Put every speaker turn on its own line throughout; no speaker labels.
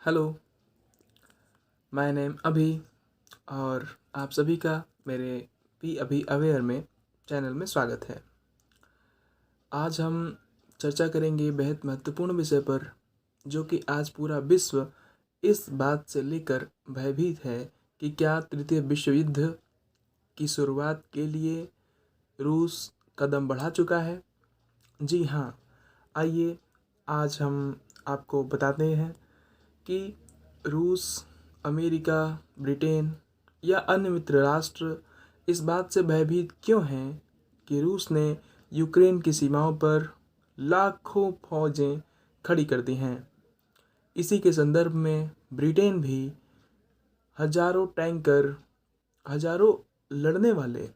Hello, my name अभी और आप सभी का मेरे बी अभी अवेयर में चैनल में स्वागत है। आज हम चर्चा करेंगे बेहद महत्वपूर्ण विषय पर, जो कि आज पूरा विश्व इस बात से लेकर भयभीत है कि क्या तृतीय विश्व युद्ध की शुरुआत के लिए रूस कदम बढ़ा चुका है। जी हाँ, आइए आज हम आपको बताते हैं कि रूस, अमेरिका, ब्रिटेन या अन्य मित्र राष्ट्र इस बात से भयभीत क्यों हैं कि रूस ने यूक्रेन की सीमाओं पर लाखों फौजें खड़ी कर दी हैं। इसी के संदर्भ में ब्रिटेन भी हजारों टैंकर, हजारों लड़ने वाले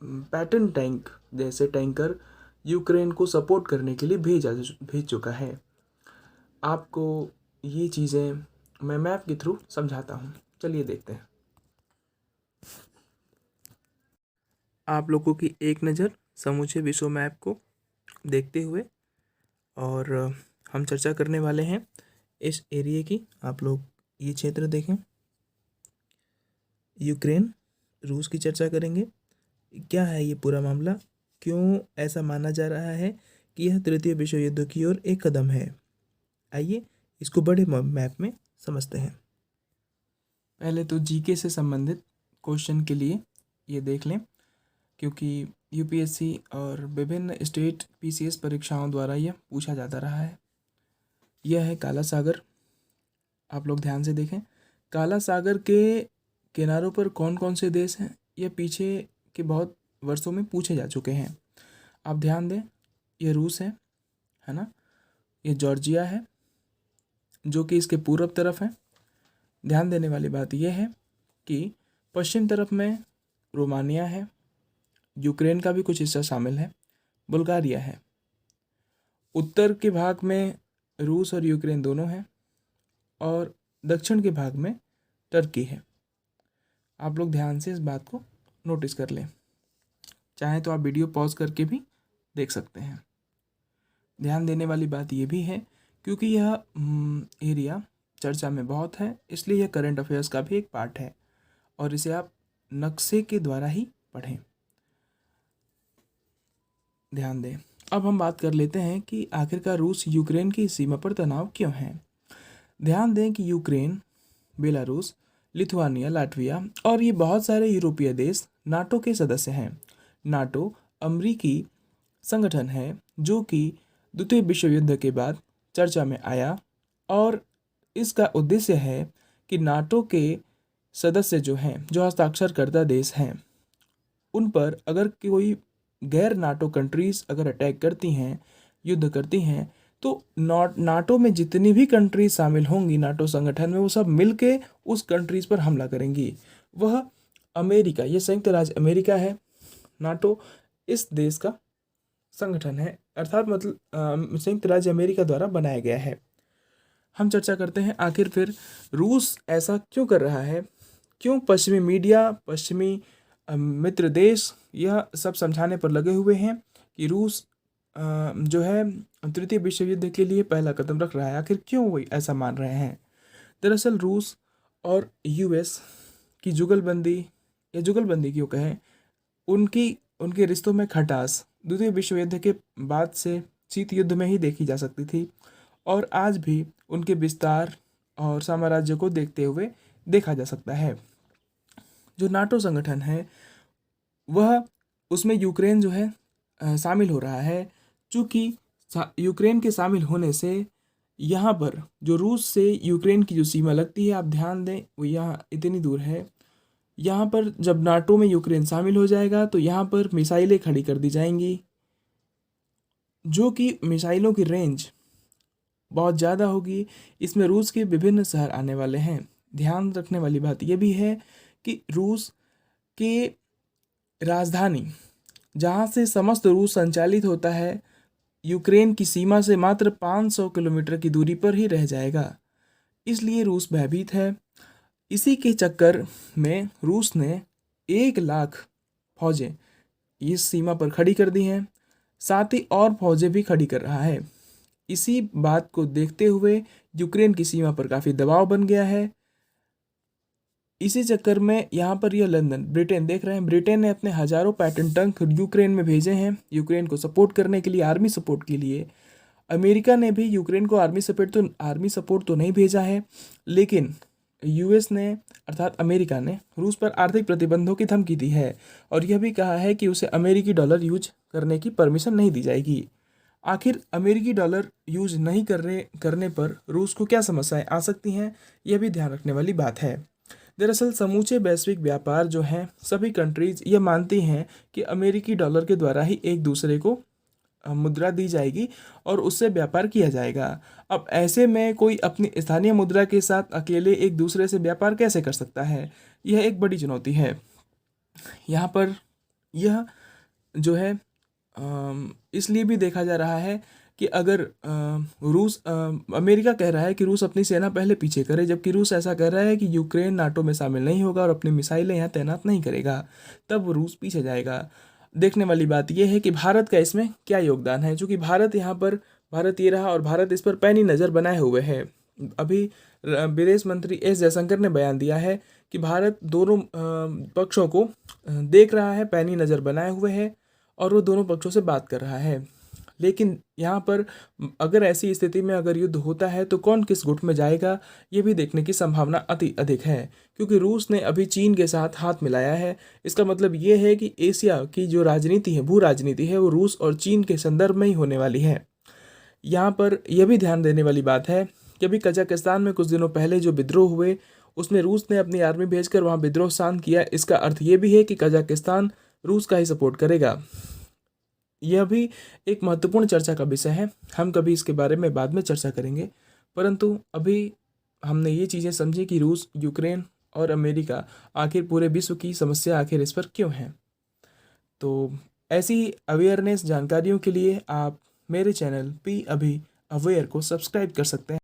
पैटर्न टैंक जैसे टैंकर यूक्रेन को सपोर्ट करने के लिए भेज चुका है। आपको ये चीज़ें मैं मैप के थ्रू समझाता हूँ। चलिए देखते हैं। आप लोगों की एक नज़र समूचे विश्व मैप को देखते हुए और हम चर्चा करने वाले हैं इस एरिया की। आप लोग ये क्षेत्र देखें, यूक्रेन, रूस की चर्चा करेंगे। क्या है ये पूरा मामला, क्यों ऐसा माना जा रहा है कि यह तृतीय विश्व युद्ध की ओर एक कदम है। आइए इसको बड़े मैप में समझते हैं। पहले तो जीके से संबंधित क्वेश्चन के लिए ये देख लें, क्योंकि यूपीएससी और विभिन्न स्टेट पीसीएस परीक्षाओं द्वारा यह पूछा जाता रहा है। यह है काला सागर। आप लोग ध्यान से देखें, काला सागर के किनारों पर कौन कौन से देश हैं, यह पीछे के बहुत वर्षों में पूछे जा चुके हैं। आप ध्यान दें, यह रूस है ना, यह जॉर्जिया है जो कि इसके पूर्व तरफ है। ध्यान देने वाली बात यह है कि पश्चिम तरफ में रोमानिया है, यूक्रेन का भी कुछ हिस्सा शामिल है, बुल्गारिया है। उत्तर के भाग में रूस और यूक्रेन दोनों हैं और दक्षिण के भाग में टर्की है। आप लोग ध्यान से इस बात को नोटिस कर लें, चाहे तो आप वीडियो पॉज करके भी देख सकते हैं। ध्यान देने वाली बात यह भी है, क्योंकि यह एरिया चर्चा में बहुत है, इसलिए यह करंट अफेयर्स का भी एक पार्ट है और इसे आप नक्शे के द्वारा ही पढ़ें। ध्यान दें। अब हम बात कर लेते हैं कि आखिरकार रूस यूक्रेन की सीमा पर तनाव क्यों है। ध्यान दें कि यूक्रेन, बेलारूस, लिथुआनिया, लाटविया और ये बहुत सारे यूरोपीय देश नाटो के सदस्य हैं। नाटो अमरीकी संगठन है जो कि द्वितीय विश्व युद्ध के बाद चर्चा में आया और इसका उद्देश्य है कि नाटो के सदस्य जो हैं, जो हस्ताक्षरकर्ता देश हैं, उन पर अगर कोई गैर नाटो कंट्रीज़ अगर अटैक करती हैं, युद्ध करती हैं, तो नाटो में जितनी भी कंट्रीज शामिल होंगी नाटो संगठन में, वो सब मिलके उस कंट्रीज़ पर हमला करेंगी। वह अमेरिका, ये संयुक्त राज्य अमेरिका है, नाटो इस देश का संगठन है, अर्थात मतलब संयुक्त राज्य अमेरिका द्वारा बनाया गया है। हम चर्चा करते हैं आखिर फिर रूस ऐसा क्यों कर रहा है, क्यों पश्चिमी मीडिया, पश्चिमी मित्र देश यह सब समझाने पर लगे हुए हैं कि रूस जो है तृतीय विश्व युद्ध के लिए पहला कदम रख रहा है। आखिर क्यों वो ऐसा मान रहे हैं। दरअसल रूस और यूएस की जुगलबंदी, या जुगलबंदी क्यों कहें, उनके रिश्तों में खटास द्वितीय विश्व युद्ध के बाद से शीत युद्ध में ही देखी जा सकती थी और आज भी उनके विस्तार और साम्राज्य को देखते हुए देखा जा सकता है। जो नाटो संगठन है वह, उसमें यूक्रेन जो है शामिल हो रहा है। चूँकि यूक्रेन के शामिल होने से यहाँ पर जो रूस से यूक्रेन की जो सीमा लगती है, आप ध्यान दें, वो यहाँ इतनी दूर है। यहाँ पर जब नाटो में यूक्रेन शामिल हो जाएगा तो यहाँ पर मिसाइलें खड़ी कर दी जाएंगी, जो कि मिसाइलों की रेंज बहुत ज़्यादा होगी। इसमें रूस के विभिन्न शहर आने वाले हैं। ध्यान रखने वाली बात यह भी है कि रूस के राजधानी, जहाँ से समस्त रूस संचालित होता है, यूक्रेन की सीमा से मात्र 500 किलोमीटर की दूरी पर ही रह जाएगा। इसलिए रूस भयभीत है। इसी के चक्कर में रूस ने 1 लाख फौजें इस सीमा पर खड़ी कर दी हैं, साथ ही और फौजें भी खड़ी कर रहा है। इसी बात को देखते हुए यूक्रेन की सीमा पर काफ़ी दबाव बन गया है। इसी चक्कर में यहाँ पर यह लंदन, ब्रिटेन देख रहे हैं, ब्रिटेन ने अपने हजारों पैटर्न टैंक यूक्रेन में भेजे हैं यूक्रेन को सपोर्ट करने के लिए, आर्मी सपोर्ट के लिए। अमेरिका ने भी यूक्रेन को आर्मी सपोर्ट तो नहीं भेजा है, लेकिन यूएस ने अर्थात अमेरिका ने रूस पर आर्थिक प्रतिबंधों की धमकी दी है और यह भी कहा है कि उसे अमेरिकी डॉलर यूज करने की परमिशन नहीं दी जाएगी। आखिर अमेरिकी डॉलर यूज नहीं करने पर रूस को क्या समस्याएं आ सकती हैं, यह भी ध्यान रखने वाली बात है। दरअसल समूचे वैश्विक व्यापार जो हैं, सभी कंट्रीज ये मानती हैं कि अमेरिकी डॉलर के द्वारा ही एक दूसरे को मुद्रा दी जाएगी और उससे व्यापार किया जाएगा। अब ऐसे में कोई अपनी स्थानीय मुद्रा के साथ अकेले एक दूसरे से व्यापार कैसे कर सकता है, यह एक बड़ी चुनौती है। यहाँ पर यह जो है इसलिए भी देखा जा रहा है कि अगर अमेरिका कह रहा है कि रूस अपनी सेना पहले पीछे करे, जबकि रूस ऐसा कह रहा है कि यूक्रेन नाटो में शामिल नहीं होगा और अपनी मिसाइलें यहाँ तैनात नहीं करेगा, तब रूस पीछे जाएगा। देखने वाली बात यह है कि भारत का इसमें क्या योगदान है, चूँकि भारत ये रहा और भारत इस पर पैनी नज़र बनाए हुए है। अभी विदेश मंत्री एस जयशंकर ने बयान दिया है कि भारत दोनों पक्षों को देख रहा है, पैनी नज़र बनाए हुए है और वो दोनों पक्षों से बात कर रहा है। लेकिन यहाँ पर अगर ऐसी स्थिति में अगर युद्ध होता है तो कौन किस गुट में जाएगा, ये भी देखने की संभावना अति अधिक है, क्योंकि रूस ने अभी चीन के साथ हाथ मिलाया है। इसका मतलब ये है कि एशिया की जो राजनीति है, भू राजनीति है, वो रूस और चीन के संदर्भ में ही होने वाली है। यहाँ पर यह भी ध्यान देने वाली बात है कि अभी कजाकिस्तान में कुछ दिनों पहले जो विद्रोह हुए, उसमें रूस ने अपनी आर्मी भेजकर वहाँ विद्रोह शांत किया। इसका अर्थ ये भी है कि कजाकिस्तान रूस का ही सपोर्ट करेगा। यह भी एक महत्वपूर्ण चर्चा का विषय है, हम कभी इसके बारे में बाद में चर्चा करेंगे, परंतु अभी हमने ये चीज़ें समझी कि रूस, यूक्रेन और अमेरिका आखिर पूरे विश्व की समस्या आखिर इस पर क्यों है। तो ऐसी अवेयरनेस जानकारियों के लिए आप मेरे चैनल पी अभी अवेयर को सब्सक्राइब कर सकते हैं।